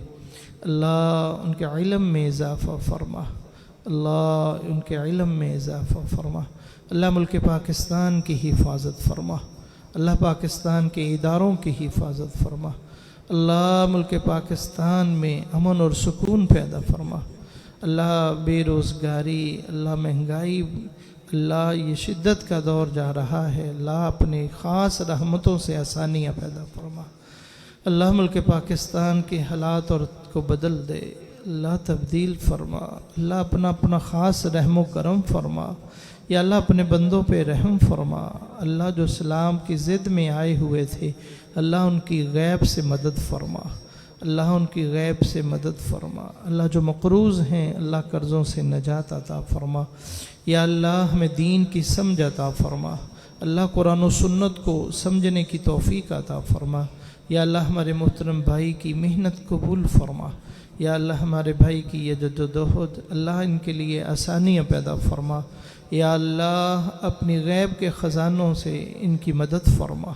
अल्लाह उनके इल्म में इजाफ़ा फरमा। अल्लाह उनके इल्म में इजाफ़ा फरमा। अल्लाह मुल्क पाकिस्तान की हिफाजत फरमा। अल्लाह पाकिस्तान के इदारों की हिफाजत फरमा। अल्लाह मुल्क पाकिस्तान में अमन और सुकून पैदा फरमा। अल्लाह बेरोज़गारी अल्लाह महंगाई अल्लाह ये शिद्दत का दौर जा रहा है अल्लाह अपने ख़ास रहमतों से आसानियाँ पैदा फरमा। अल्लाह मुल्क पाकिस्तान के हालात और को बदल दे। अल्लाह तब्दील फरमा। अल्लाह अपना अपना ख़ास रहम करम फरमा। या अल्लाह अपने बंदों पे रहम फरमा। अल्लाह जो इस्लाम की ज़िद में आए हुए थे अल्लाह उनकी गैब से मदद फरमा। अल्लाह उनकी गैब से मदद फरमा। अल्लाह जो मक़रूज़ हैं अल्लाह कर्ज़ों से नजात अता फरमा। या अल्लाह हमें दीन की समझ अता फरमा। अल्लाह कुरान और सुन्नत को समझने की तौफ़ीक अता फरमा। या अल्लाह हमारे मोहतरम भाई की मेहनत कबूल फरमा। या अल्लाह हमारे भाई की ये जद्दोजहद अल्लाह इनके लिए आसानियाँ पैदा फरमा। या अल्लाह अपनी गैब के ख़ज़ानों से इनकी मदद फरमा।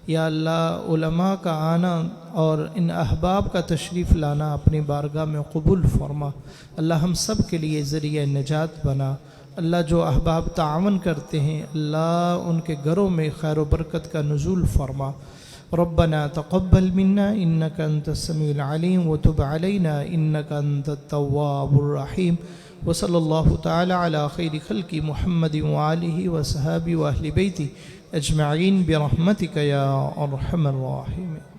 या अल्लाह उलमा का आना और इन अहबाब का तशरीफ़ लाना अपनी बारगाह में कबूल फरमा। अल्लाह हम सब के लिए ज़रिया निजात बना। अल्लाह जो अहबाब तावन करते हैं अल्लाह उनके घरों में खैर व बरकत का नुज़ूल फरमा। रब्बना तक़ब्बल मिन्ना इन्नका अंतस समीउल अलीम व तुब अलैना इन्नका अंतत तव्वाबुर रहीम। व सल्लल्लाहु तआला अला खैरि खल्क़ि मुहम्मदिन व आलिहि व सहाबी व अहलि बैति अजमईन बिरहमतिका या अरहमर राहिमीन।